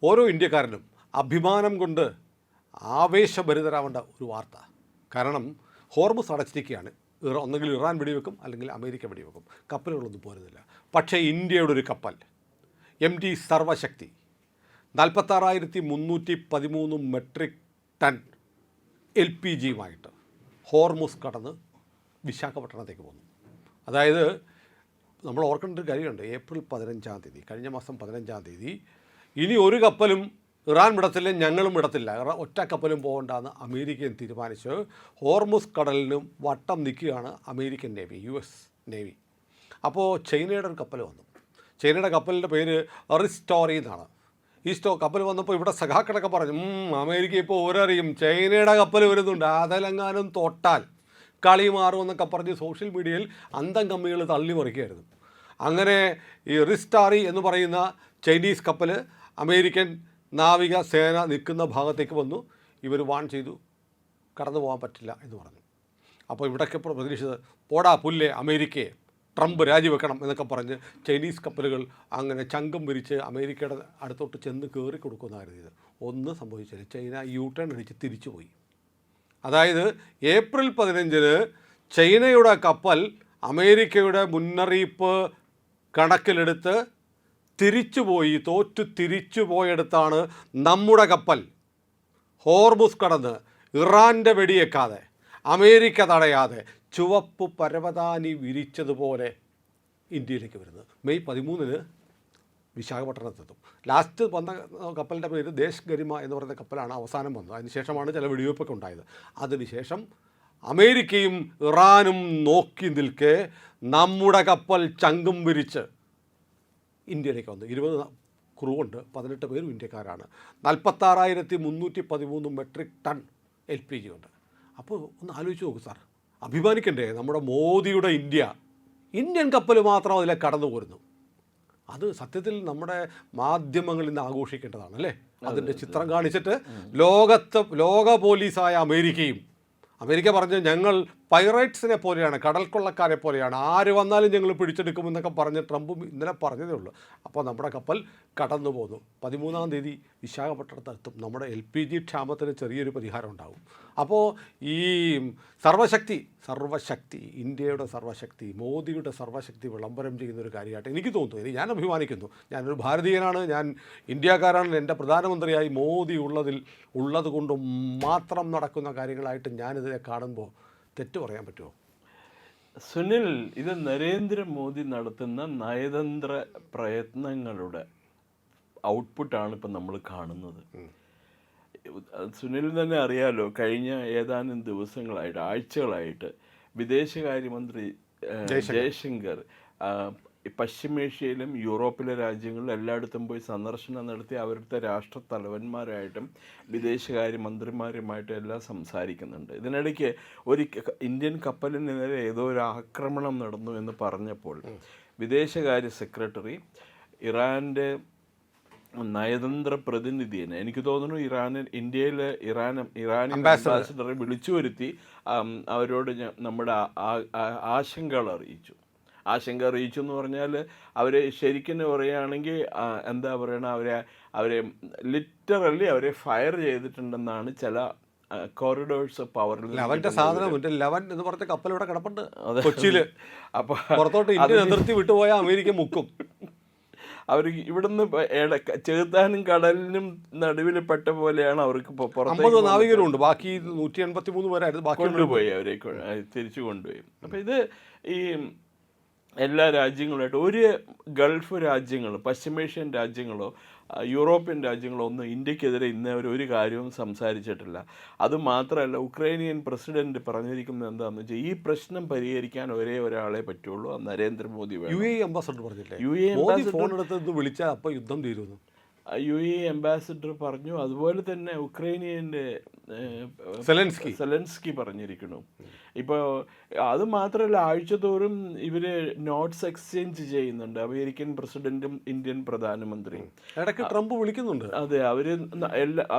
ഓരോ ഇന്ത്യക്കാരനും അഭിമാനം കൊണ്ട് ആവേശഭരിതരാവേണ്ട ഒരു വാർത്ത. കാരണം ഹോർമുസ് അടച്ചിരിക്കുകയാണ്. ഒന്നെങ്കിൽ ഇറാൻ വെടിവെക്കും, അല്ലെങ്കിൽ അമേരിക്ക വെടിവെക്കും. കപ്പലുകളൊന്നും പോരുന്നില്ല. പക്ഷേ ഇന്ത്യയുടെ ഒരു കപ്പൽ MT സർവശക്തി 46,313 മെട്രിക് ടൺ LPGയുമായിട്ട് ഹോർമുസ് കടന്ന് വിശാഖപട്ടണത്തേക്ക് പോന്നു. അതായത് നമ്മൾ ഓർക്കേണ്ട ഒരു കാര്യമുണ്ട്. ഏപ്രിൽ 15-ാം തീയതി, കഴിഞ്ഞ മാസം 15-ാം തീയതി, ഇനി ഒരു കപ്പലും ഇറാൻ വിടത്തില്ല, ഞങ്ങളും വിടത്തില്ല, ഒറ്റ കപ്പലും പോകണ്ടെന്ന് അമേരിക്കൻ തീരുമാനിച്ച് ഹോർമുസ് കടലിനും വട്ടം നിൽക്കുകയാണ് അമേരിക്കൻ നേവി, US നേവി. അപ്പോൾ ചൈനയുടെ ഒരു കപ്പൽ വന്നു. ചൈനയുടെ കപ്പലിൻ്റെ പേര് റിസ്റ്റോറി എന്നാണ്. ഈ കപ്പൽ വന്നപ്പോൾ ഇവിടെ സഖാക്കളൊക്കെ പറഞ്ഞു, അമേരിക്ക ഇപ്പോൾ ഓരറിയും ചൈനയുടെ കപ്പൽ വരുന്നുണ്ട്, അതിലെങ്ങാനും തൊട്ടാൽ കളി മാറുമെന്നൊക്കെ പറഞ്ഞ് സോഷ്യൽ മീഡിയയിൽ അന്തം കമ്മികൾ തള്ളി മറിക്കുകയായിരുന്നു. അങ്ങനെ ഈ റിസ്റ്റാറി എന്ന് പറയുന്ന ചൈനീസ് കപ്പൽ അമേരിക്കൻ നാവിക സേന നിൽക്കുന്ന ഭാഗത്തേക്ക് വന്നു. ഇവർ വാൺ ചെയ്തു, കടന്നു പോകാൻ പറ്റില്ല എന്ന് പറഞ്ഞു. അപ്പോൾ ഇവിടെയൊക്കെ പ്രതീക്ഷിച്ചത്, പോടാ പുല്ലേ അമേരിക്കയെ, ട്രംപ് രാജിവെക്കണം എന്നൊക്കെ പറഞ്ഞ് ചൈനീസ് കപ്പലുകൾ അങ്ങനെ ചങ്കം വിരിച്ച് അമേരിക്കയുടെ അടുത്തോട്ട് ചെന്ന് കയറി കൊടുക്കുമെന്ന് കരുതിയത്. ഒന്നും സംഭവിച്ചില്ല. ചൈന U-ടേൺ അടിച്ച് തിരിച്ചുപോയി. അതായത് ഏപ്രിൽ 15-ന് ചൈനയുടെ കപ്പൽ അമേരിക്കയുടെ മുന്നറിയിപ്പ് കണക്കിലെടുത്ത് തിരിച്ചുപോയി. തിരിച്ചു പോയെടുത്താണ് നമ്മുടെ കപ്പൽ ഹോർമുസ് കടന്ന് ഇറാൻ്റെ വെടിയേക്കാതെ, അമേരിക്ക തടയാതെ, ചുവപ്പ് പരവതാനി വിരിച്ചതുപോലെ ഇന്ത്യയിലേക്ക് വരുന്നത്. മെയ് 13-ന് വിശാഖപട്ടണത്തെത്തും. ലാസ്റ്റ് വന്ന കപ്പലിൻ്റെ പേര് ദേശ് ഗരിമ എന്ന് പറയുന്ന കപ്പലാണ് അവസാനം വന്നത്. അതിനുശേഷമാണ് ചില വെടിവെപ്പൊക്കെ ഉണ്ടായത്. അതിനുശേഷം അമേരിക്കയും ഇറാനും നോക്കി നിൽക്കെ നമ്മുടെ കപ്പൽ ചങ്കും വിരിച്ച് ഇന്ത്യയിലേക്ക് വന്നു. 20 ക്രൂ ഉണ്ട്, 18 പേരും ഇന്ത്യക്കാരാണ്. 46,313 മെട്രിക് ടൺ LPG ഉണ്ട്. അപ്പോൾ ഒന്ന് ആലോചിച്ച് നോക്കൂ സാർ, അഭിമാനിക്കണ്ടേ നമ്മുടെ മോദിയുടെ ഇന്ത്യ? ഇന്ത്യൻ കപ്പൽ മാത്രം അതിലെ കടന്നു പോരുന്നു. അത് സത്യത്തിൽ നമ്മുടെ മാധ്യമങ്ങളിൽ നിന്ന് ആഘോഷിക്കേണ്ടതാണ് അല്ലേ? അതിൻ്റെ ചിത്രം കാണിച്ചിട്ട് ലോക പോലീസായ അമേരിക്ക പറഞ്ഞ് ഞങ്ങൾ പൈറേറ്റ്സിനെ പോലെയാണ്, കടൽ കൊള്ളക്കാരെ പോലെയാണ്, ആര് വന്നാലും ഞങ്ങൾ പിടിച്ചെടുക്കുമെന്നൊക്കെ പറഞ്ഞ് ട്രംപ് ഇന്നലെ പറഞ്ഞതേ ഉള്ളൂ. അപ്പോൾ നമ്മുടെ കപ്പൽ കടന്നു പോന്നു. 13-ാം തീയതി വിശാഖപട്ടണത്തെത്തും. നമ്മുടെ LPG ക്ഷാമത്തിന് ചെറിയൊരു പരിഹാരം ഉണ്ടാകും. അപ്പോൾ ഈ സർവശക്തി, ഇന്ത്യയുടെ സർവശക്തി, മോദിയുടെ സർവശക്തി വിളംബരം ചെയ്യുന്നൊരു കാര്യമായിട്ട് എനിക്ക് തോന്നുന്നു. ഞാൻ അഭിമാനിക്കുന്നു. ഞാനൊരു ഭാരതീയനാണ്, ഞാൻ ഇന്ത്യക്കാരാണ്. എൻ്റെ പ്രധാനമന്ത്രിയായി മോദി ഉള്ളത് കൊണ്ട് മാത്രം നടക്കുന്ന കാര്യങ്ങളായിട്ട് ഞാനിതിനെ കാണുമ്പോൾ തെറ്റ് പറയാൻ പറ്റുമോ? സുനിൽ, ഇത് നരേന്ദ്രമോദി നടത്തുന്ന നയതന്ത്ര പ്രയത്നങ്ങളുടെ ഔട്ട്പുട്ടാണ് ഇപ്പം നമ്മൾ കാണുന്നത്. സുനിൽ തന്നെ അറിയാലോ, കഴിഞ്ഞ ഏതാനും ദിവസങ്ങളായിട്ട്, ആഴ്ചകളായിട്ട് വിദേശകാര്യമന്ത്രി ജയശങ്കർ പശ്ചിമേഷ്യയിലും യൂറോപ്പിലെ രാജ്യങ്ങളിലും എല്ലായിടത്തും പോയി സന്ദർശനം നടത്തി അവരുടെ രാഷ്ട്രത്തലവന്മാരായിട്ടും വിദേശകാര്യമന്ത്രിമാരുമായിട്ടും എല്ലാം സംസാരിക്കുന്നുണ്ട്. ഇതിനിടയ്ക്ക് ഒരു ഇന്ത്യൻ കപ്പലിന് നേരെ ഏതോ ഒരു ആക്രമണം നടന്നു എന്ന് പറഞ്ഞപ്പോൾ വിദേശകാര്യ സെക്രട്ടറി ഇറാൻ്റെ നയതന്ത്ര പ്രതിനിധിയെ, എനിക്ക് തോന്നുന്നു ഇന്ത്യയിലെ ഇറാനി അംബാസഡറെ വിളിച്ചു വരുത്തി അവരോട് നമ്മുടെ ആശങ്ക അറിയിച്ചു എന്ന് പറഞ്ഞാൽ അവരെ ശരിക്കും പറയുകയാണെങ്കിൽ എന്താ പറയണ, അവരെ ലിറ്ററലി അവരെ ഫയർ ചെയ്തിട്ടുണ്ടെന്നാണ് ചില കോറിഡോഴ്സ് പവറിൽ. ലെവൻ്റെ സാധനം ലെവൻ എന്ന് പറഞ്ഞ കപ്പൽ ഇവിടെ കിടപ്പുണ്ട് കൊച്ചിയിൽ. അപ്പോൾ പുറത്തോട്ട് ഇന്ത്യ അതിർത്തി വിട്ടുപോയാൽ അമേരിക്ക മുക്കും. അവർ ഇവിടുന്ന് ചെറുത്താനും കടലിനും നടുവിൽ പെട്ട പോലെയാണ് അവർക്ക്. 50 നാവികരുണ്ട്, ബാക്കി 183 പേരായിരുന്നു കൊണ്ടുപോയി, അവരെ തിരിച്ചു കൊണ്ടുപോയി. അപ്പം ഇത് ഈ എല്ലാ രാജ്യങ്ങളുമായിട്ട്, ഒരു ഗൾഫ് രാജ്യങ്ങളോ പശ്ചിമേഷ്യൻ രാജ്യങ്ങളോ യൂറോപ്യൻ രാജ്യങ്ങളോ ഒന്നും ഇന്ത്യക്കെതിരെ ഇന്നവരെ ഒരു കാര്യവും സംസാരിച്ചിട്ടില്ല. അതുമാത്രമല്ല, ഉക്രൈനിയൻ പ്രസിഡന്റ് പറഞ്ഞിരിക്കുന്നത് എന്താണെന്ന് വെച്ചാൽ ഈ പ്രശ്നം പരിഹരിക്കാൻ ഒരേ ഒരാളെ പറ്റുള്ളൂ, നരേന്ദ്രമോദി. UAE അംബാസഡർ പറഞ്ഞില്ലേ, ഫോൺ എടുത്ത് വിളിച്ചാൽ അപ്പോൾ യുദ്ധം തീരുന്നു. UAE അംബാസിഡർ പറഞ്ഞു. അതുപോലെ തന്നെ ഉക്രൈനിയൻ്റെ സെലൻസ്കി പറഞ്ഞിരിക്കുന്നു. ഇപ്പോൾ അത് മാത്രമല്ല, ആഴ്ചതോറും ഇവർ നോട്ട്സ് എക്സ്ചേഞ്ച് ചെയ്യുന്നുണ്ട്, അമേരിക്കൻ പ്രസിഡന്റും ഇന്ത്യൻ പ്രധാനമന്ത്രിയും. ഇടയ്ക്ക് ട്രംപ് വിളിക്കുന്നുണ്ട്. അതെ, അവർ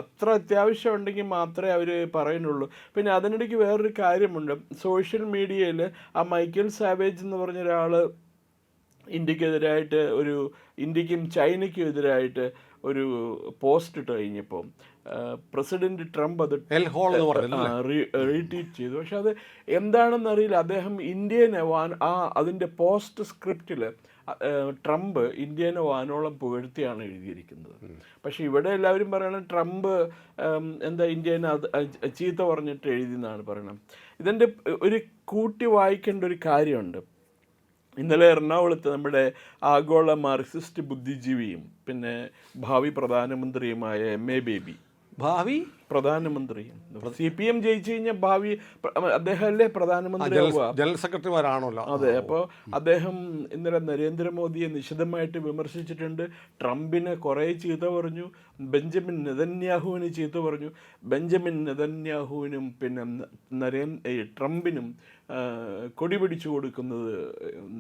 അത്ര അത്യാവശ്യം ഉണ്ടെങ്കിൽ മാത്രമേ അവർ പറയുന്നുള്ളൂ. പിന്നെ അതിനിടയ്ക്ക് വേറൊരു കാര്യമുണ്ട്. സോഷ്യൽ മീഡിയയിൽ ആ മൈക്കൽ സാവേജ് എന്ന് പറഞ്ഞ ഒരാൾ ഇന്ത്യക്കെതിരായിട്ട് ഇന്ത്യക്കും ചൈനയ്ക്കും എതിരായിട്ട് ഒരു പോസ്റ്റ് ഇട്ട് കഴിഞ്ഞപ്പോൾ പ്രസിഡന്റ് ട്രംപ് അത് എൽ ഹോൾ എന്ന് പറഞ്ഞു റീട്വീറ്റ് ചെയ്തു. പക്ഷെ അത് എന്താണെന്നറിയില്ല. അദ്ദേഹം ഇന്ത്യനെ അതിൻ്റെ പോസ്റ്റ് സ്ക്രിപ്റ്റിൽ ട്രംപ് ഇന്ത്യനെ വാനോളം പുകഴ്ത്തിയാണ് എഴുതിയിരിക്കുന്നത്. പക്ഷെ ഇവിടെ എല്ലാവരും പറയണം ട്രംപ് എന്താ ഇന്ത്യനെ ചീത്ത പറഞ്ഞിട്ട് എഴുതിയെന്നാണ് പറയണം. ഇതിൻ്റെ ഒരു കൂട്ടി വായിക്കേണ്ട ഒരു കാര്യമുണ്ട്. ഇന്നലെ എറണാകുളത്ത് നമ്മുടെ ആഗോള മാർക്സിസ്റ്റ് ബുദ്ധിജീവിയും പിന്നെ ഭാവി പ്രധാനമന്ത്രിയുമായ എം.എ. ബേബി, ഭാവി പ്രധാനമന്ത്രി, CPM ജയിച്ചു കഴിഞ്ഞാൽ ഭാവി അദ്ദേഹം അല്ലേ പ്രധാനമന്ത്രി, ജനറൽ സെക്രട്ടറിമാരാണല്ലോ. അതെ. അപ്പോൾ അദ്ദേഹം ഇന്നലെ നരേന്ദ്രമോദിയെ നിശിതമായിട്ട് വിമർശിച്ചിട്ടുണ്ട്. ട്രംപിനെ കുറേ ചീത്ത പറഞ്ഞു, ബെഞ്ചമിൻ നെതന്യാഹുവിന് ചീത്ത പറഞ്ഞു. ബെഞ്ചമിൻ നെതന്യാഹുവിനും പിന്നെ ട്രംപിനും കൊടി പിടിച്ചു കൊടുക്കുന്നത്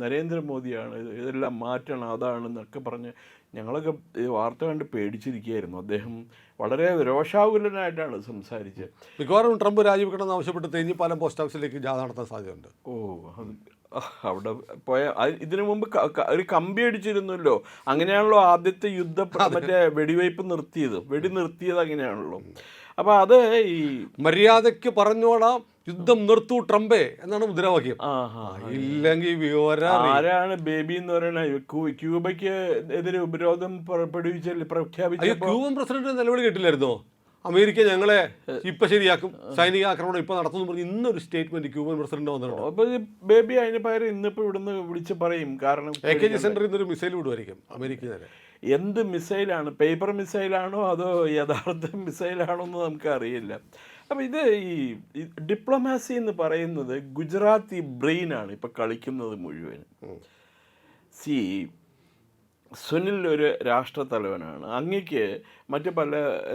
നരേന്ദ്രമോദിയാണ്, ഇതെല്ലാം മാറ്റണം അതാണെന്നൊക്കെ പറഞ്ഞ് ഞങ്ങളൊക്കെ വാർത്ത കണ്ട് പേടിച്ചിരിക്കുകയായിരുന്നു. അദ്ദേഹം വളരെ രോഷാകുലനായിട്ടാണ് സംസാരിച്ചത്. മിക്കവാറും ട്രംപ് രാജിവെക്കണമെന്ന് ആവശ്യപ്പെട്ട് തേഞ്ഞിപ്പാലം പോസ്റ്റ് ഓഫീസിലേക്ക് ജാഥ നടത്താൻ സാധ്യതയുണ്ട്. അവിടെ പോയ ഇതിനു മുമ്പ് ഒരു കമ്പി അടിച്ചിരുന്നല്ലോ. അങ്ങനെയാണല്ലോ ആദ്യത്തെ മറ്റേ വെടിവയ്പ് വെടി നിർത്തിയത് അങ്ങനെയാണല്ലോ. അപ്പൊ അത് ഈ മര്യാദയ്ക്ക് പറഞ്ഞോളാം, യുദ്ധം നിർത്തൂ ട്രംപേ എന്നാണ് മുദ്രാവാക്യം. ഇല്ലെങ്കിൽ ആരാണ് ബേബി എന്ന് പറയുന്നത്? ക്യൂബയ്ക്ക് എതിരെ ഉപരോധം പ്രഖ്യാപിച്ചു. ക്യൂബൻ പ്രസിഡന്റ് നിലവിളി കേട്ടില്ലായിരുന്നോ? അമേരിക്ക ഞങ്ങളെ ഇപ്പൊ ശരിയാക്കും, സൈനിക ആക്രമണം ഇപ്പൊ നടത്തുന്നു പറഞ്ഞ് ഇന്നൊരു സ്റ്റേറ്റ്മെന്റ് ക്യൂബൻ പ്രസിഡന്റ് വന്നിട്ടുണ്ട്. അപ്പൊ ബേബി അതിന് പകരം ഇന്നിപ്പോ ഇവിടുന്ന് വിളിച്ച് പറയും. കാരണം AKG സെന്ററിൽ നിന്നൊരു മിസൈൽ വിടുമായിരിക്കും അമേരിക്ക നേരെ. എന്ത് മിസൈലാണ്? പേപ്പർ മിസൈലാണോ അതോ യഥാർത്ഥ മിസൈലാണോ എന്ന് നമുക്ക് അറിയില്ല. അപ്പം ഇത് ഈ ഡിപ്ലോമാസി എന്ന് പറയുന്നത് ഗുജറാത്തി ബ്രെയിനാണ് ഇപ്പം കളിക്കുന്നത് മുഴുവൻ. സുനിൽ ഒരു രാഷ്ട്രത്തലവനാണ്. അങ്ങക്ക് മറ്റു പല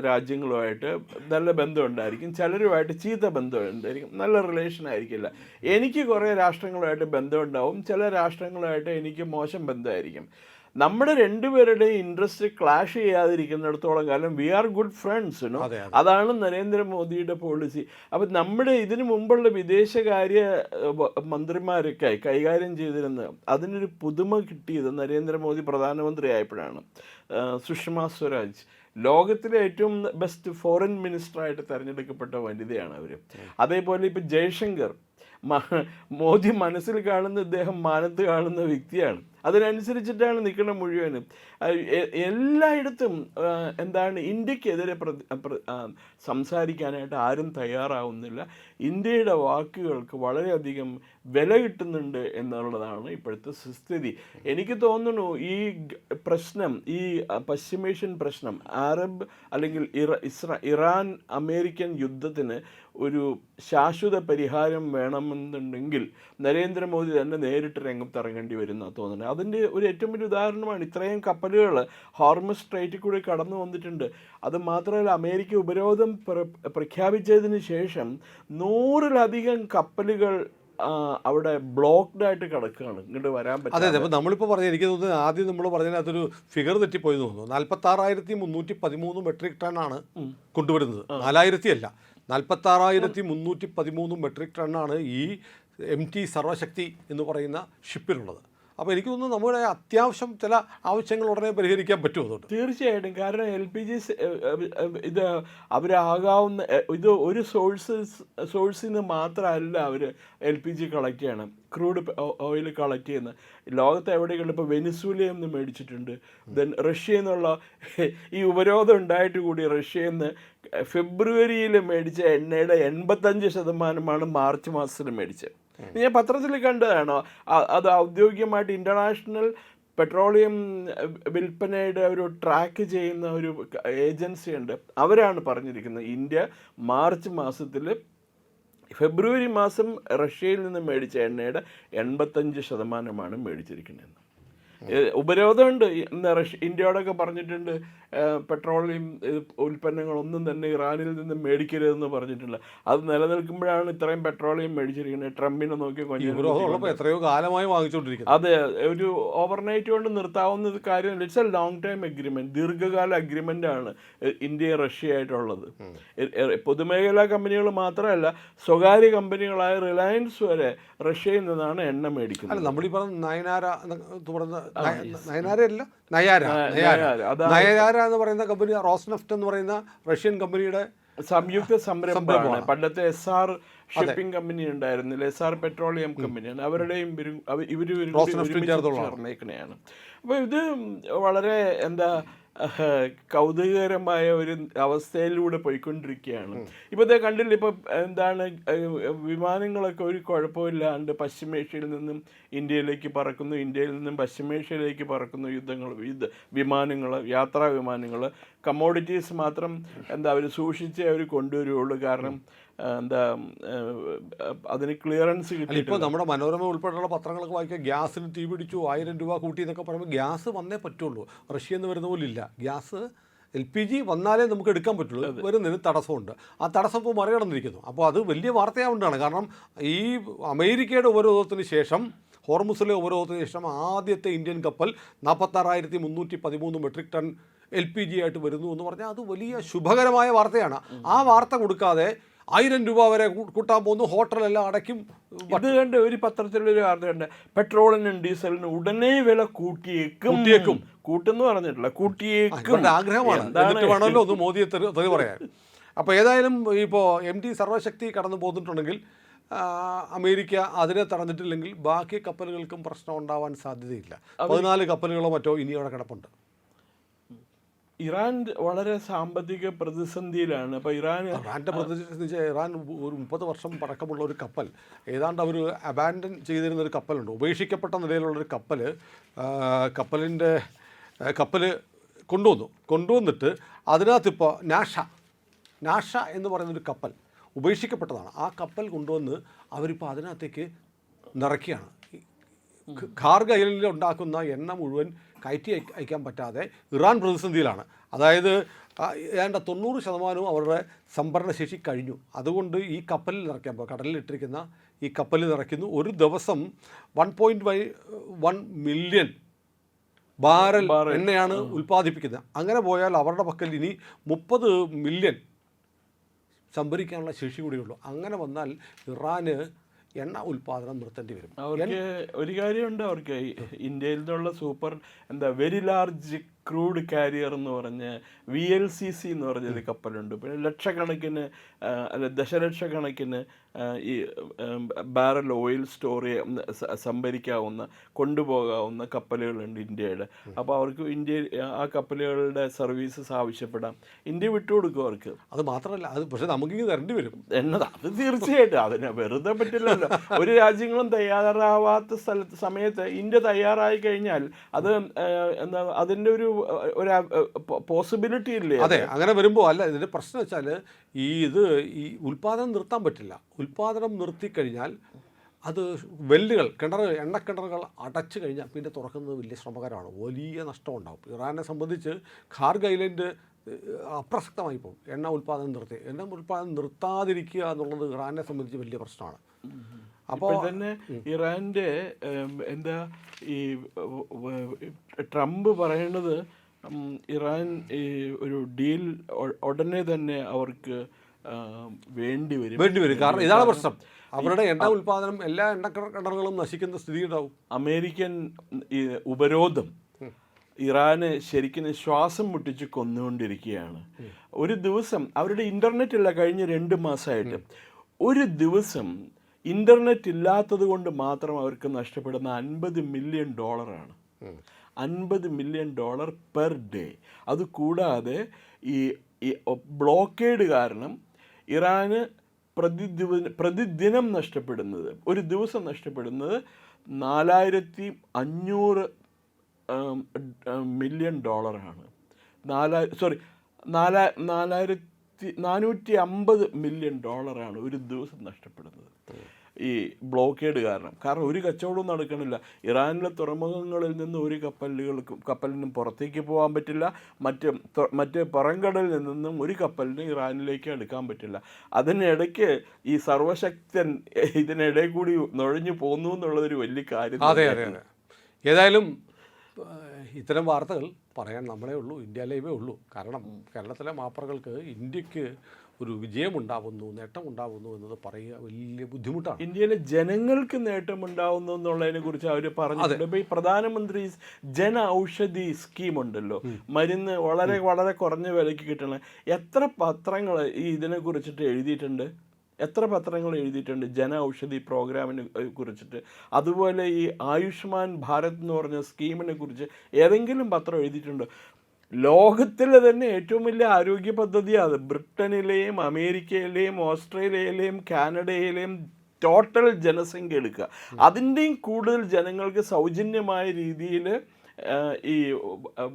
രാജ്യങ്ങളുമായിട്ട് നല്ല ബന്ധമുണ്ടായിരിക്കും, ചിലരുമായിട്ട് ചീത്ത ബന്ധമുണ്ടായിരിക്കും, നല്ല റിലേഷൻ ആയിരിക്കില്ല. എനിക്ക് കുറേ രാഷ്ട്രങ്ങളുമായിട്ട് ബന്ധമുണ്ടാവും, ചില രാഷ്ട്രങ്ങളുമായിട്ട് എനിക്ക് മോശം ബന്ധമായിരിക്കും. നമ്മുടെ രണ്ടുപേരുടെയും ഇൻട്രസ്റ്റ് ക്ലാഷ് ചെയ്യാതിരിക്കുന്നിടത്തോളം കാലം വി ആർ ഗുഡ് ഫ്രണ്ട്സ്. അതാണ് നരേന്ദ്രമോദിയുടെ പോളിസി. അപ്പം നമ്മുടെ ഇതിനു മുമ്പുള്ള വിദേശകാര്യ മന്ത്രിമാരൊക്കെ കൈകാര്യം ചെയ്തിരുന്നത് അതിനൊരു പുതുമ കിട്ടിയത് നരേന്ദ്രമോദി പ്രധാനമന്ത്രി ആയപ്പോഴാണ്. സുഷമ സ്വരാജ് ലോകത്തിലെ ഏറ്റവും ബെസ്റ്റ് ഫോറിൻ മിനിസ്റ്ററായിട്ട് തിരഞ്ഞെടുക്കപ്പെട്ട വനിതയാണ് അവർ. അതേപോലെ ഇപ്പം ജയശങ്കർ മോദി മനസ്സിൽ കാണുന്ന ഇദ്ദേഹം മാനത്ത് കാണുന്ന വ്യക്തിയാണ്. അതിനനുസരിച്ചിട്ടാണ് നിൽക്കുന്നത് മുഴുവനും. എല്ലായിടത്തും എന്താണ് ഇന്ത്യക്കെതിരെ സംസാരിക്കാനായിട്ട് ആരും തയ്യാറാവുന്നില്ല. ഇന്ത്യയുടെ വാക്കുകൾക്ക് വളരെയധികം വില കിട്ടുന്നുണ്ട് എന്നുള്ളതാണ് ഇപ്പോഴത്തെ സ്ഥിതി. എനിക്ക് തോന്നുന്നു ഈ പ്രശ്നം, ഈ പശ്ചിമേഷ്യൻ പ്രശ്നം, അറബ് അല്ലെങ്കിൽ ഇറാൻ അമേരിക്കൻ യുദ്ധത്തിന് ഒരു ശാശ്വത പരിഹാരം വേണമെന്നുണ്ടെങ്കിൽ നരേന്ദ്രമോദി തന്നെ നേരിട്ട് രംഗത്തിറങ്ങേണ്ടി വരുന്ന തോന്നുന്നത്. അതിൻ്റെ ഒരു ഏറ്റവും വലിയ ഉദാഹരണമാണ് ഇത്രയും കപ്പലുകൾ ഹോർമസ് സ്ട്രൈറ്റിൽ കൂടി കടന്നു വന്നിട്ടുണ്ട്. അത് മാത്രമല്ല, അമേരിക്ക ഉപരോധം പ്രഖ്യാപിച്ചതിന് ശേഷം 100-ലധികം കപ്പലുകൾ അവിടെ ബ്ലോക്ക്ഡ് ആയിട്ട് കിടക്കുകയാണ്, ഇങ്ങോട്ട് വരാൻ പറ്റും. അതെ, അപ്പോൾ നമ്മളിപ്പോൾ പറഞ്ഞ എനിക്ക് തോന്നുന്നത് ആദ്യം നമ്മൾ പറഞ്ഞതിനകത്തൊരു ഫിഗർ തെറ്റിപ്പോയി തോന്നുന്നു. 46,313 മെട്രിക് ടണ്ണാണ് കൊണ്ടുവരുന്നത്, 4,000 അല്ല, 46,313 മെട്രിക് ടണ്ണാണ് ഈ MT സർവശക്തി എന്ന് പറയുന്ന ഷിപ്പിലുള്ളത്. അപ്പോൾ എനിക്ക് തോന്നുന്നു നമ്മുടെ അത്യാവശ്യം ചില ആവശ്യങ്ങൾ ഉടനെ പരിഹരിക്കാൻ പറ്റുമോ? അതുകൊണ്ട് തീർച്ചയായിട്ടും. കാരണം LPG ഇത് അവരാകാവുന്ന ഇത് ഒരു സോഴ്സിൽ നിന്ന് മാത്രമല്ല അവർ LPG കളക്ട് ചെയ്യണം, ക്രൂഡ് ഓയിൽ കളക്ട് ചെയ്യുന്നത്. ലോകത്ത് എവിടെയുണ്ട്? ഇപ്പോൾ വെനിസ്വേലയിൽ നിന്ന് മേടിച്ചിട്ടുണ്ട്. ദെൻ റഷ്യയിൽ നിന്നുള്ള ഈ ഉപരോധം ഉണ്ടായിട്ട് കൂടി റഷ്യയിൽ നിന്ന് ഫെബ്രുവരിയിൽ മേടിച്ച എണ്ണയുടെ 85% മാർച്ച് മാസത്തിൽ മേടിച്ചത്. ഞാൻ പത്രത്തിൽ കണ്ടതാണോ? അത് ഔദ്യോഗികമായിട്ട് ഇൻ്റർനാഷണൽ പെട്രോളിയം വിൽപ്പനയുടെ ഒരു ട്രാക്ക് ചെയ്യുന്ന ഒരു ഏജൻസി ഉണ്ട്. അവരാണ് പറഞ്ഞിരിക്കുന്നത് ഇന്ത്യ മാർച്ച് മാസത്തിൽ ഫെബ്രുവരി മാസം റഷ്യയിൽ നിന്ന് മേടിച്ച എണ്ണയുടെ 85% മേടിച്ചിരിക്കുന്നതെന്ന്. ഉപരോധമുണ്ട്. ഇന്ത്യയോടൊക്കെ പറഞ്ഞിട്ടുണ്ട് പെട്രോളിയം ഉൽപ്പന്നങ്ങളൊന്നും തന്നെ ഇറാനിൽ നിന്ന് മേടിക്കരുതെന്ന് പറഞ്ഞിട്ടുണ്ട്. അത് നിലനിൽക്കുമ്പോഴാണ് ഇത്രയും പെട്രോളിയം മേടിച്ചിരിക്കുന്നത്. ട്രംപിനെ നോക്കി എത്രയോ കാലമായി വാങ്ങിച്ചുകൊണ്ടിരിക്കുന്നത്. അതെ, ഒരു ഓവർനൈറ്റ് കൊണ്ട് നിർത്താവുന്ന കാര്യമല്ല. It's A long time agreement, ദീർഘകാല അഗ്രിമെൻ്റ് ആണ് ഇന്ത്യയും റഷ്യയായിട്ടുള്ളത്. പൊതുമേഖലാ കമ്പനികൾ മാത്രമല്ല, സ്വകാര്യ കമ്പനികളായ റിലയൻസ് വരെ റഷ്യയിൽ നിന്നാണ് എണ്ണ മേടിക്കുന്നത്. അല്ല, നമ്മളീ പറഞ്ഞ നയനാര തുടർന്ന് നയനാരയല്ല, നയാര. നയാര എന്ന് പറയുന്ന കമ്പനി റോസ്നെഫ്റ്റ് എന്ന് പറയുന്ന റഷ്യൻ കമ്പനിയുടെ സംയുക്ത സംരംഭമാണ്. പണ്ടത്തെ SR ഷിപ്പിംഗ് കമ്പനി ഉണ്ടായിരുന്നില്ല, SR പെട്രോളിയം കമ്പനിയാണ്. അവരുടെയും ഇവര് ചേർന്നേക്കണെയാണ്. അപ്പോൾ ഇത് വളരെ എന്താ കൗതുകകരമായ ഒരു അവസ്ഥയിലൂടെ പോയിക്കൊണ്ടിരിക്കുകയാണ്. ഇപ്പോൾ ഇതേ കണ്ടില്ല, ഇപ്പോൾ എന്താണ് വിമാനങ്ങളൊക്കെ ഒരു കുഴപ്പമില്ലാണ്ട് പശ്ചിമേഷ്യയിൽ നിന്നും ഇന്ത്യയിലേക്ക് പറക്കുന്നു, ഇന്ത്യയിൽ നിന്നും പശ്ചിമേഷ്യയിലേക്ക് പറക്കുന്നു വിമാനങ്ങൾ, യാത്രാ വിമാനങ്ങൾ. കമ്മോഡിറ്റീസ് മാത്രം എന്താ അവർ സൂക്ഷിച്ചേ അവർ കൊണ്ടുവരുള്ളൂ. കാരണം എന്താ അതിന് ക്ലിയറൻസ് കിട്ടി. ഇപ്പോൾ നമ്മുടെ മനോരമ ഉൾപ്പെടെയുള്ള പത്രങ്ങളൊക്കെ വായിക്കുക, ഗ്യാസിന് തീ പിടിച്ചു, 1000 രൂപ കൂട്ടി എന്നൊക്കെ പറയുമ്പോൾ ഗ്യാസ് വന്നേ പറ്റുള്ളൂ. റഷ്യയിൽ നിന്ന് വരുന്ന പോലില്ല ഗ്യാസ്. LPG വന്നാലേ നമുക്ക് എടുക്കാൻ പറ്റുള്ളൂ. വരുന്നതിന് തടസ്സമുണ്ട്. ആ തടസ്സം ഇപ്പോൾ മറികടന്നിരിക്കുന്നു. അപ്പോൾ അത് വലിയ വാർത്തയാവുന്നതാണ്. കാരണം ഈ അമേരിക്കയുടെ ഉപരോധത്തിന് ശേഷം, ഹോർമുസിലെ ഉപരോധത്തിന് ശേഷം ആദ്യത്തെ ഇന്ത്യൻ കപ്പൽ 46,313 മെട്രിക് ടൺ LPG ആയിട്ട് വരുന്നു എന്ന് പറഞ്ഞാൽ അത് വലിയ ശുഭകരമായ വാർത്തയാണ്. ആ വാർത്ത കൊടുക്കാതെ 1000 രൂപ വരെ കൂട്ടാൻ പോകുന്നു, ഹോട്ടലെല്ലാം അടയ്ക്കും. ഇത് കണ്ട് ഒരു പത്രത്തിലൊരു വാർത്ത കണ്ട്, പെട്രോളിനും ഡീസലിനും ഉടനെ വില കൂട്ടിയേക്കും. കൂട്ടെന്ന് പറഞ്ഞിട്ടില്ല, കൂട്ടിയേക്കും. ആഗ്രഹമാണ്, എന്നിട്ട് വേണമല്ലോ ഒന്ന് മോദിയെ തെറി പറയാൻ. അപ്പോൾ ഏതായാലും ഇപ്പോൾ MT സർവശക്തി കടന്നു പോന്നിട്ടുണ്ടെങ്കിൽ അമേരിക്ക അതിനെ തടഞ്ഞിട്ടില്ലെങ്കിൽ ബാക്കി കപ്പലുകൾക്കും പ്രശ്നം ഉണ്ടാവാൻ സാധ്യതയില്ല. 14 കപ്പലുകളോ മറ്റോ ഇനി അവിടെ ഇറാൻ വളരെ സാമ്പത്തിക പ്രതിസന്ധിയിലാണ്. അപ്പോൾ ഇറാൻ്റെ പ്രതിസന്ധി, ഇറാൻ ഒരു 30 വർഷം പഴക്കമുള്ള ഒരു കപ്പൽ, ഏതാണ്ട് അവർ അബാൻഡൻ ചെയ്തിരുന്ന ഒരു കപ്പലുണ്ട്, ഉപേക്ഷിക്കപ്പെട്ട നിലയിലുള്ളൊരു കപ്പൽ കൊണ്ടുവന്നിട്ട് അതിനകത്തിപ്പോൾ നാഷ എന്ന് പറയുന്നൊരു കപ്പൽ ഉപേക്ഷിക്കപ്പെട്ടതാണ്. ആ കപ്പൽ കൊണ്ടുവന്ന് അവരിപ്പോൾ അതിനകത്തേക്ക് നിറയ്ക്കുകയാണ്. ഖാർഗ് ഐലൻഡിൽ ഉണ്ടാക്കുന്ന എണ്ണ മുഴുവൻ കയറ്റി അയക്കാൻ പറ്റാതെ ഇറാൻ പ്രതിസന്ധിയിലാണ്. അതായത് ഏതാണ്ട് 90% അവരുടെ സംഭരണശേഷി കഴിഞ്ഞു. അതുകൊണ്ട് ഈ കപ്പലിൽ നിറയ്ക്കാൻ കടലിലിട്ടിരിക്കുന്ന ഈ കപ്പലിൽ നിറയ്ക്കുന്നു. ഒരു ദിവസം 1.1 മില്യൺ ബാരൽ എണ്ണയാണ് ഉൽപ്പാദിപ്പിക്കുന്നത്. അങ്ങനെ പോയാൽ അവരുടെ പക്കൽ ഇനി 30 മില്യൺ സംഭരിക്കാനുള്ള ശേഷി കൂടിയുള്ളൂ. അങ്ങനെ വന്നാൽ ഇറാന് എണ്ണ ഉൽപ്പാദനം നിർത്തേണ്ടി വരും. അവർക്ക് ഒരു കാര്യമുണ്ട്, അവർക്ക് ഇന്ത്യയിൽ നിന്നുള്ള വെരി ലാർജ് ക്രൂഡ് കാരിയർ എന്ന് പറഞ്ഞ VLCC എന്ന് പറഞ്ഞൊരു കപ്പലുണ്ട്. പിന്നെ ലക്ഷക്കണക്കിന് ദശലക്ഷക്കണക്കിന് ഈ ബാരൽ ഓയിൽ സ്റ്റോർ സംഭരിക്കാവുന്ന, കൊണ്ടുപോകാവുന്ന കപ്പലുകളുണ്ട് ഇന്ത്യയുടെ. അപ്പോൾ അവർക്ക് ആ കപ്പലുകളുടെ സർവീസസ് ആവശ്യപ്പെടാം. ഇന്ത്യ വിട്ടുകൊടുക്കും അവർക്ക്. അത് മാത്രമല്ല, അത് പക്ഷേ നമുക്കിങ്ങനെ തരേണ്ടി വരും എന്നത്. അത് തീർച്ചയായിട്ടും അതിനെ വെറുതെ പറ്റില്ലല്ലോ. ഒരു രാജ്യങ്ങളും തയ്യാറാവാത്ത സമയത്ത് ഇന്ത്യ തയ്യാറായി കഴിഞ്ഞാൽ അത് എന്താ അതിൻ്റെ ഒരു പോസിബിലിറ്റി ഇല്ലേ? അതെ, അങ്ങനെ വരുമ്പോൾ അല്ല, ഇതിൻ്റെ പ്രശ്നം വെച്ചാൽ ഈ ഉൽപ്പാദനം നിർത്താൻ പറ്റില്ല. ഉൽപ്പാദനം നിർത്തിക്കഴിഞ്ഞാൽ അത് എണ്ണക്കിണറുകൾ അടച്ചു കഴിഞ്ഞാൽ പിന്നെ തുറക്കുന്നത് വലിയ ശ്രമകരമാണ്, വലിയ നഷ്ടം ഉണ്ടാകും. ഇറാനെ സംബന്ധിച്ച് ഖാർഗ് ഐലൻഡ് അപ്രസക്തമായി പോകും. എണ്ണ ഉൽപ്പാദനം നിർത്താതിരിക്കുക എന്നുള്ളത് ഇറാനെ സംബന്ധിച്ച് വലിയ പ്രശ്നമാണ്. അപ്പോൾ തന്നെ ഇറാൻ്റെ എന്താ ഈ ട്രംപ് പറയുന്നത്, ഇറാൻ ഒരു ഡീൽ ഉടനെ തന്നെ അവർക്ക് വേണ്ടി വരും. കാരണം ഇതാണ് പ്രശ്നം, അവരുടെ എണ്ണ ഉൽപ്പാദനം, എല്ലാ എണ്ണക്കിണറുകളും നശിക്കുന്ന സ്ഥിതി ഉണ്ടാവും. അമേരിക്കൻ ഈ ഉപരോധം ഇറാന് ശരിക്കും ശ്വാസം മുട്ടിച്ച് കൊന്നുകൊണ്ടിരിക്കുകയാണ്. ഒരു ദിവസം അവരുടെ ഇൻ്റർനെറ്റ് ഇല്ല, കഴിഞ്ഞ 2 മാസമായിട്ട് ഒരു ദിവസം ഇൻ്റർനെറ്റ് ഇല്ലാത്തത് കൊണ്ട് മാത്രം അവർക്ക് നഷ്ടപ്പെടുന്ന $50 മില്യൺ. $50 million per day. അതുകൂടാതെ ഈ ബ്ലോക്കേഡ് കാരണം ഇറാന് പ്രതിദിനം നഷ്ടപ്പെടുന്നത്, ഒരു ദിവസം നഷ്ടപ്പെടുന്നത് $4,500 മില്യൺ. 450 മില്യൺ ഒരു ദിവസം നഷ്ടപ്പെടുന്നത് ഈ ബ്ലോക്കേഡ് കാരണം. കാരണം ഒരു കച്ചവടവും നടക്കണില്ല. ഇറാനിലെ തുറമുഖങ്ങളിൽ നിന്ന് ഒരു കപ്പലിനും പുറത്തേക്ക് പോകാൻ പറ്റില്ല. മറ്റ് പുറംകടലിൽ നിന്നും ഒരു കപ്പലിന് ഇറാനിലേക്ക് എടുക്കാൻ പറ്റില്ല. അതിനിടയ്ക്ക് ഈ സർവശക്തൻ ഇതിനിടയിൽ കൂടി നുഴഞ്ഞു പോകുന്നു എന്നുള്ളതൊരു വലിയ കാര്യം. അതെ. ഏതായാലും ഇത്തരം വാർത്തകൾ പറയാൻ നമ്മളേ ഉള്ളൂ, ഇന്ത്യ ലൈവേ ഉള്ളൂ. കാരണം കേരളത്തിലെ മാപ്പറകൾക്ക് ഇന്ത്യക്ക് ഒരു വിജയമുണ്ടാവുന്നു, നേട്ടമുണ്ടാവുന്നു എന്നത് പറയുക വലിയ ബുദ്ധിമുട്ടാണ്. ഇന്ത്യയിലെ ജനങ്ങൾക്ക് നേട്ടമുണ്ടാവുന്നു എന്നുള്ളതിനെ കുറിച്ച് അവർ പറഞ്ഞിട്ടുണ്ട്. ഇപ്പോൾ ഈ പ്രധാനമന്ത്രി ജന ഔഷധി സ്കീം ഉണ്ടല്ലോ, മരുന്ന് വളരെ വളരെ കുറഞ്ഞ വിലയ്ക്ക് കിട്ടണ, എത്ര പത്രങ്ങൾ ഈ ഇതിനെ കുറിച്ചിട്ട് എഴുതിയിട്ടുണ്ട്? എത്ര പത്രങ്ങൾ എഴുതിയിട്ടുണ്ട് ജന ഔഷധി പ്രോഗ്രാമിനെ കുറിച്ചിട്ട്? അതുപോലെ ഈ ആയുഷ്മാൻ ഭാരത് എന്ന് പറഞ്ഞ സ്കീമിനെ കുറിച്ച് ഏതെങ്കിലും പത്രം എഴുതിയിട്ടുണ്ടോ? ലോകത്തിലെ തന്നെ ഏറ്റവും വലിയ ആരോഗ്യ പദ്ധതിയാണ്. ബ്രിട്ടനിലെയും അമേരിക്കയിലെയും ഓസ്ട്രേലിയയിലെയും കാനഡയിലെയും ടോട്ടൽ ജനസംഖ്യ എടുക്കുക, അതിൻ്റെയും കൂടുതൽ ജനങ്ങൾക്ക് സൗജന്യമായ രീതിയിൽ ഈ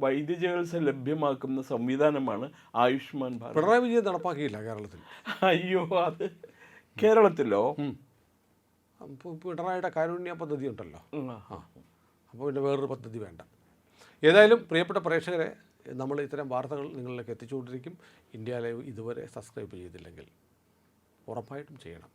വൈദ്യചികിത്സ ലഭ്യമാക്കുന്ന സംവിധാനമാണ് ആയുഷ്മാൻ ഭാരത്. പിണറായി വിജയൻ നടപ്പാക്കിയില്ല കേരളത്തിൽ. അയ്യോ, അത് കേരളത്തിലോ? പിണറായിയുടെ കാരുണ്യ പദ്ധതി ഉണ്ടല്ലോ. അപ്പോൾ പിന്നെ വേറൊരു പദ്ധതി വേണ്ട. ഏതായാലും പ്രിയപ്പെട്ട പ്രേക്ഷകരെ, നമ്മൾ ഇത്തരം വാർത്തകൾ നിങ്ങളിലേക്ക് എത്തിച്ചുകൊണ്ടിരിക്കും. ഇന്ത്യ ലൈവ് ഇതുവരെ സബ്സ്ക്രൈബ് ചെയ്തില്ലെങ്കിൽ ഉറപ്പായിട്ടും ചെയ്യണം.